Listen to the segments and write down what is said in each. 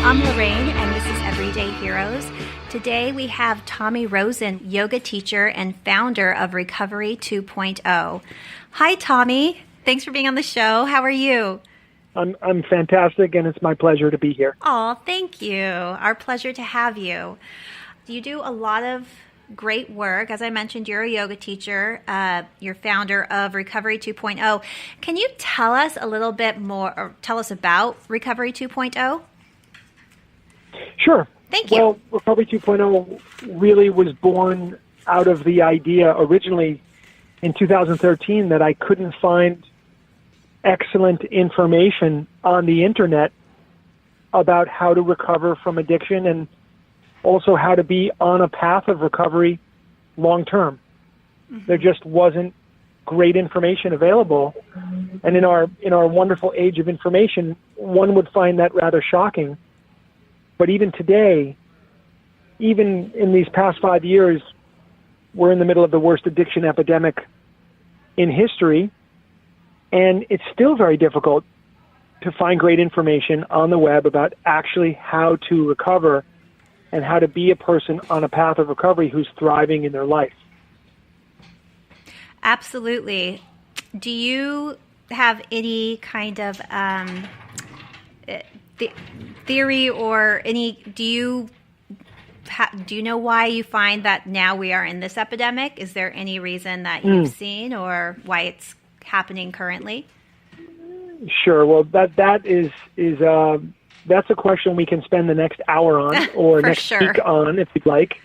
I'm Laraine, and this is Everyday Heroes. Today we have Tommy Rosen, yoga teacher and founder of Recovery 2.0. Hi, Tommy. Thanks for being on the show. How are you? I'm fantastic, and it's my pleasure to be here. Oh, thank you. Our pleasure to have you. You do a lot of great work. As I mentioned, you're a yoga teacher. You're founder of Recovery 2.0. Can you tell us a little bit more, or tell us about Recovery 2.0? Sure. Thank you. Well, Recovery 2.0 really was born out of the idea originally in 2013 that I couldn't find excellent information on the internet about how to recover from addiction and also how to be on a path of recovery long term. Mm-hmm. There just wasn't great information available. And in our wonderful age of information, one would find that rather shocking. But even today, even in these past 5 years, we're in the middle of the worst addiction epidemic in history, and it's still very difficult to find great information on the web about actually how to recover and how to be a person on a path of recovery who's thriving in their life. Absolutely. Do you have any kind of theory or do you know why you find that now we are in this epidemic? Is there any reason that you've seen or why it's happening currently? Sure. Well, that's a question we can spend the next hour on or next week on if you'd like.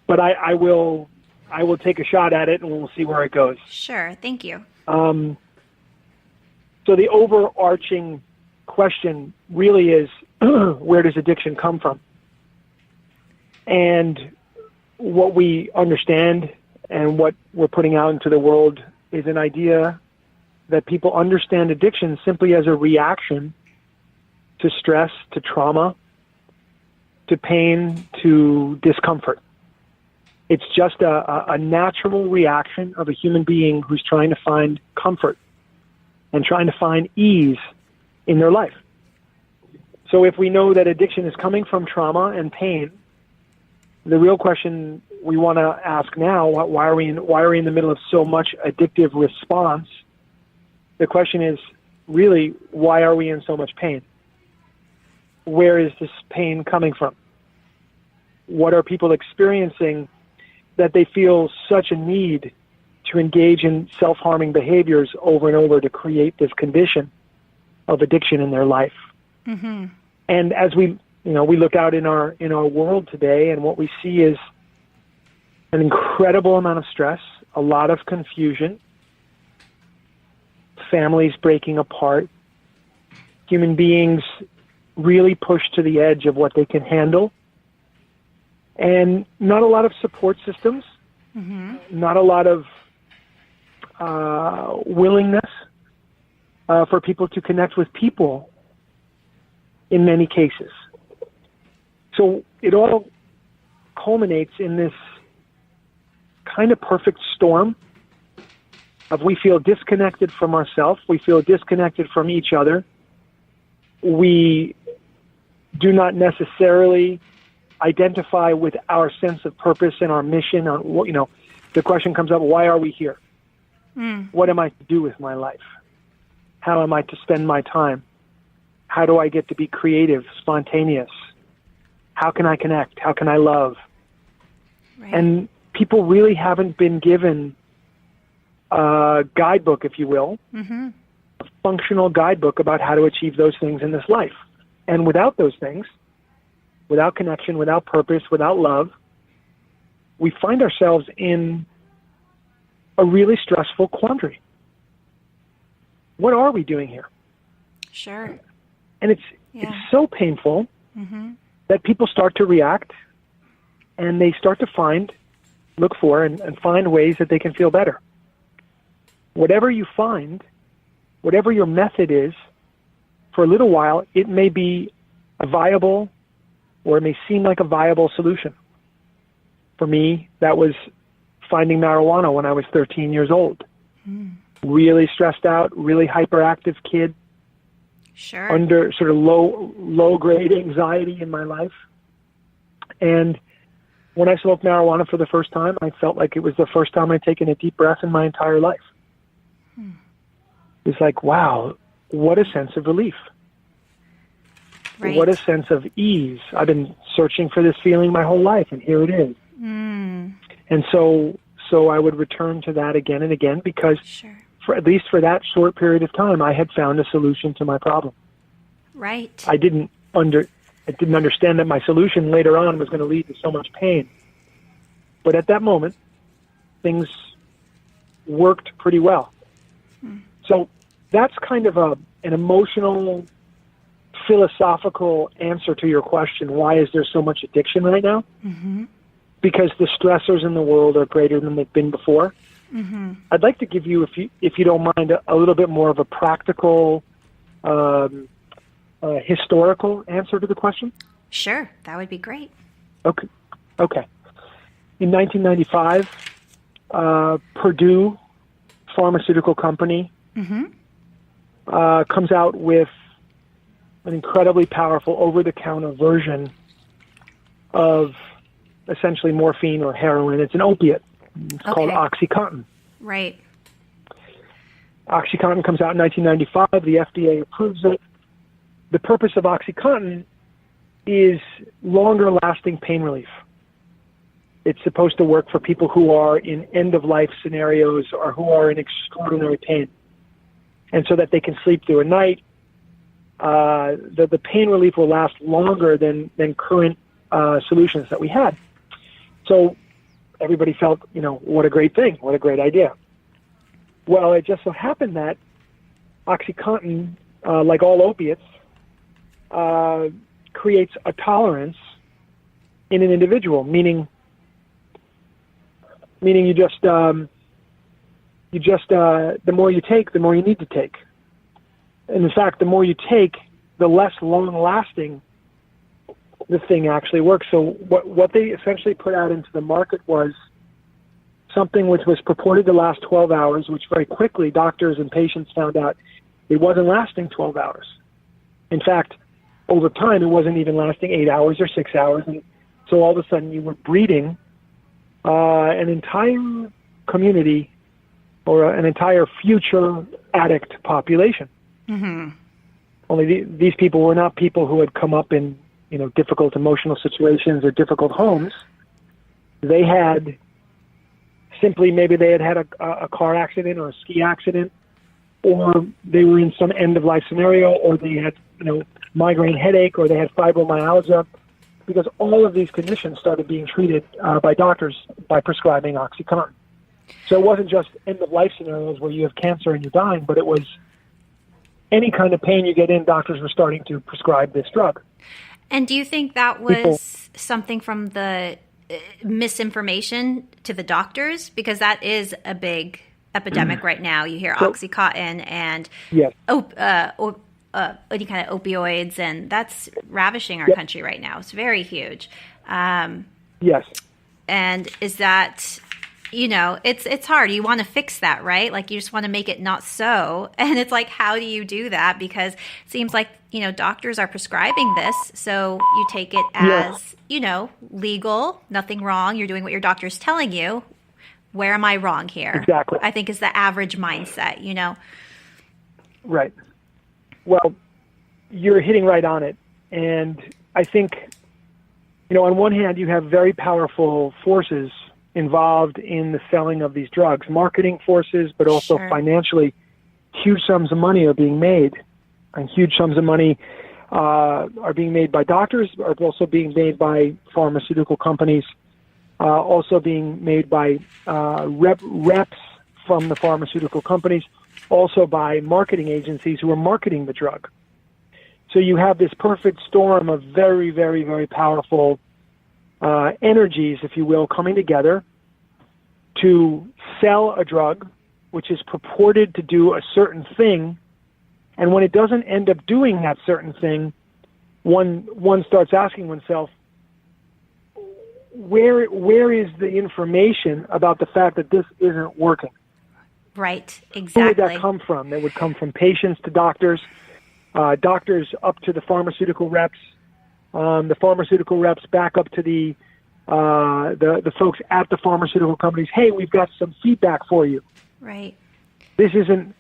But I will take a shot at it and we'll see where it goes. Sure. Thank you. So the overarching question really is, where does addiction come from? And what we understand and what we're putting out into the world is an idea that people understand addiction simply as a reaction to stress, to trauma, to pain, to discomfort. It's just a natural reaction of a human being who's trying to find comfort and trying to find ease in their life. So if we know that addiction is coming from trauma and pain, the real question we want to ask now, why are we in the middle of so much addictive response? The question is really, why are we in so much pain? Where is this pain coming from? What are people experiencing that they feel such a need to engage in self-harming behaviors over and over to create this condition of addiction in their life? Mm-hmm. And as we look out in our world today, and what we see is an incredible amount of stress, a lot of confusion, families breaking apart, human beings really pushed to the edge of what they can handle, and not a lot of support systems, not a lot of willingness for people to connect with people in many cases. So it all culminates in this kind of perfect storm of we feel disconnected from ourselves, we feel disconnected from each other, we do not necessarily identify with our sense of purpose and our mission. The question comes up, why are we here? What am I to do with my life? How am I to spend my time? How do I get to be creative, spontaneous? How can I connect? How can I love? Right. And people really haven't been given a guidebook, if you will, a functional guidebook about how to achieve those things in this life. And without those things, without connection, without purpose, without love, we find ourselves in a really stressful quandary. What are we doing here? Sure. And it's so painful that people start to react and they start to look for and find ways that they can feel better. Whatever you find, whatever your method is, for a little while, it may be a viable, or it may seem like a viable solution. For me, that was finding marijuana when I was 13 years old. Really stressed out, really hyperactive kid. Sure. under sort of low grade anxiety in my life. And when I smoked marijuana for the first time, I felt like it was the first time I'd taken a deep breath in my entire life. It's like, wow, what a sense of relief. Right. What a sense of ease. I've been searching for this feeling my whole life, and here it is. And so I would return to that again and again because Sure. at least for that short period of time, I had found a solution to my problem. Right. I didn't understand that my solution later on was going to lead to so much pain. But at that moment, things worked pretty well. So that's kind of an emotional, philosophical answer to your question, why is there so much addiction right now? Because the stressors in the world are greater than they've been before. I'd like to give you, if you don't mind, a little bit more of a practical, historical answer to the question. Sure, that would be great. Okay. In 1995, Purdue pharmaceutical company comes out with an incredibly powerful over-the-counter version of essentially morphine or heroin. It's an opiate. It's called OxyContin. Right. OxyContin comes out in 1995. The FDA approves it. The purpose of OxyContin is longer-lasting pain relief. It's supposed to work for people who are in end-of-life scenarios or who are in extraordinary pain, and so that they can sleep through a night. The pain relief will last longer than current solutions that we had. So everybody felt, what a great thing, what a great idea. Well, it just so happened that OxyContin, like all opiates, creates a tolerance in an individual, meaning you just the more you take, the more you need to take. And in fact, the more you take, the less long-lasting the thing actually works. So what they essentially put out into the market was something which was purported to last 12 hours, which very quickly doctors and patients found out it wasn't lasting 12 hours. In fact, over time, it wasn't even lasting 8 hours or 6 hours. And so all of a sudden you were breeding an entire community or an entire future addict population. Only these people were not people who had come up in difficult emotional situations or difficult homes. They had simply, maybe they had a car accident or a ski accident, or they were in some end-of-life scenario, or they had migraine headache, or they had fibromyalgia, because all of these conditions started being treated by doctors by prescribing OxyContin. So it wasn't just end-of-life scenarios where you have cancer and you're dying, but it was any kind of pain you get in, doctors were starting to prescribe this drug. And do you think that was something from the misinformation to the doctors? Because that is a big epidemic right now. You hear OxyContin and yes. Any kind of opioids, and that's ravishing our country right now. It's very huge. Yes. And is that, it's hard. You want to fix that, right? Like you just want to make it not so. And it's like, how do you do that? Because it seems like, doctors are prescribing this. So you take it as, legal, nothing wrong. You're doing what your doctor's telling you. Where am I wrong here? Exactly. I think is the average mindset, Right. Well, you're hitting right on it. And I think, on one hand, you have very powerful forces involved in the selling of these drugs, marketing forces, but also financially, huge sums of money are being made. And huge sums of money are being made by doctors, are also being made by pharmaceutical companies, also being made by reps from the pharmaceutical companies, also by marketing agencies who are marketing the drug. So you have this perfect storm of very, very, very powerful energies, if you will, coming together to sell a drug which is purported to do a certain thing, and when it doesn't end up doing that certain thing, one starts asking oneself, where is the information about the fact that this isn't working? Right, exactly. Where would that come from? That would come from patients to doctors. doctors up to the pharmaceutical reps, the pharmaceutical reps back up to the folks at the pharmaceutical companies. Hey, we've got some feedback for you. Right. This isn't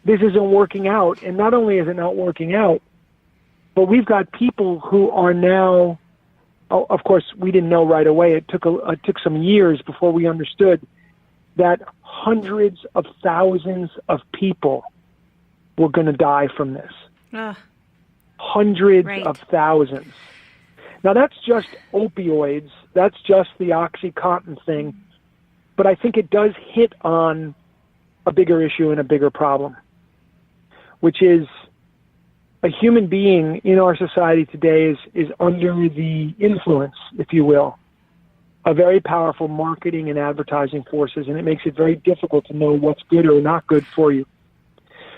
working out, and not only is it not working out, but we've got people who are now. Oh, of course, we didn't know right away. It took some years before we understood that hundreds of thousands of people were going to die from this. Hundreds right. of thousands. Now, that's just opioids. That's just the OxyContin thing. But I think it does hit on a bigger issue and a bigger problem, which is a human being in our society today is under the influence, if you will, of very powerful marketing and advertising forces, and it makes it very difficult to know what's good or not good for you.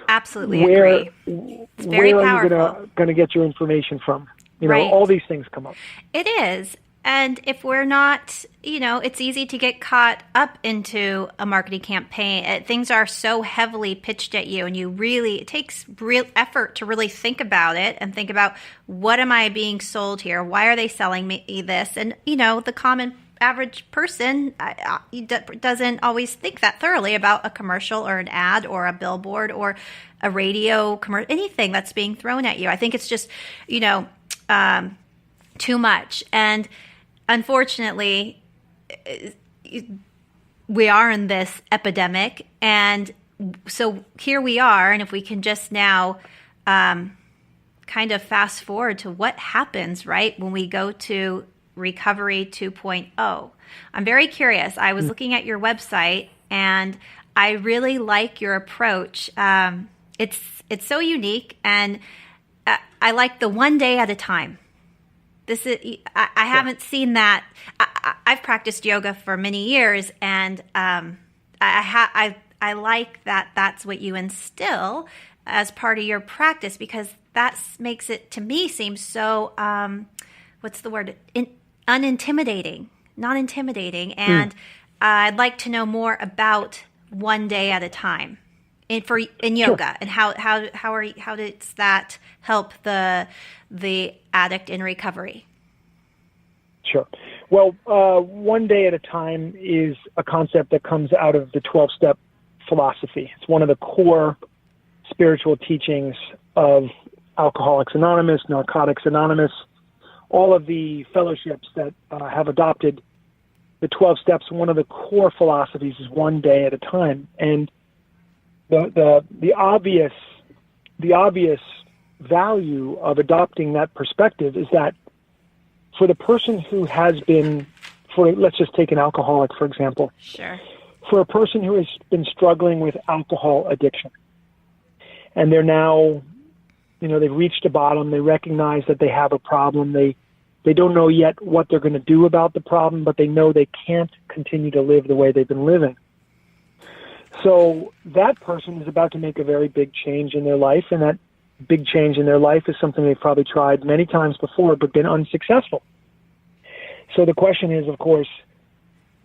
Absolutely agree. It's very powerful. Where are you going to get your information from? Right. All these things come up. It is. And if we're not, it's easy to get caught up into a marketing campaign. Things are so heavily pitched at you, and it takes real effort to really think about it and think about, what am I being sold here? Why are they selling me this? And, the common average person doesn't always think that thoroughly about a commercial or an ad or a billboard or a radio commercial, anything that's being thrown at you. I think it's just, too much. And unfortunately, we are in this epidemic. And so here we are. And if we can just now kind of fast forward to what happens, right, when we go to Recovery 2.0. I'm very curious. I was looking at your website, and I really like your approach. It's so unique, and I like the one day at a time. This is I haven't seen that. I've practiced yoga for many years, and I like that. That's what you instill as part of your practice, because that makes it, to me, seem so what's the word? Unintimidating, not intimidating. And I'd like to know more about one day at a time in yoga. Sure. And how does that help the addict in recovery? Sure. Well, one day at a time is a concept that comes out of the 12-step philosophy. It's one of the core spiritual teachings of Alcoholics Anonymous, Narcotics Anonymous, all of the fellowships that have adopted the 12 steps. One of the core philosophies is one day at a time. And the obvious value of adopting that perspective is that for the person who has been, let's just take an alcoholic, for example. Sure. For a person who has been struggling with alcohol addiction, and they're now, they've reached a bottom, they recognize that they have a problem, they don't know yet what they're going to do about the problem, but they know they can't continue to live the way they've been living. So that person is about to make a very big change in their life, and that big change in their life is something they've probably tried many times before but been unsuccessful. So the question is, of course,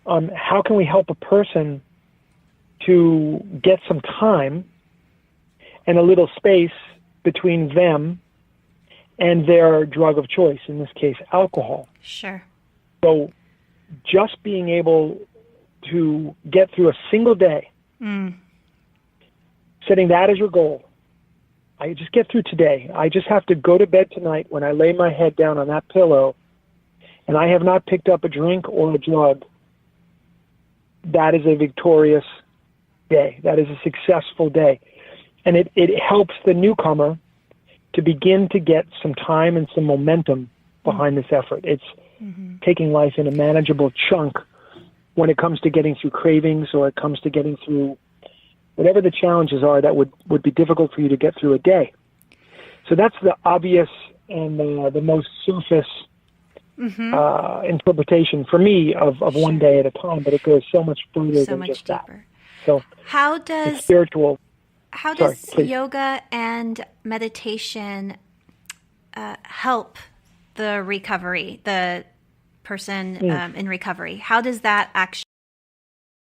how can we help a person to get some time and a little space between them and their drug of choice, in this case, alcohol? Sure. So just being able to get through a single day, setting that as your goal. I just get through today. I just have to go to bed tonight when I lay my head down on that pillow and I have not picked up a drink or a drug. That is a victorious day. That is a successful day. And it helps the newcomer to begin to get some time and some momentum behind this effort. It's taking life in a manageable chunk when it comes to getting through cravings, or it comes to getting through whatever the challenges are that would be difficult for you to get through a day. So that's the obvious and the most surface interpretation for me of one day at a time, but it goes so much further than just deeper. That. So how does spiritual? How does yoga and meditation help the recovery, the person in recovery? How does that actually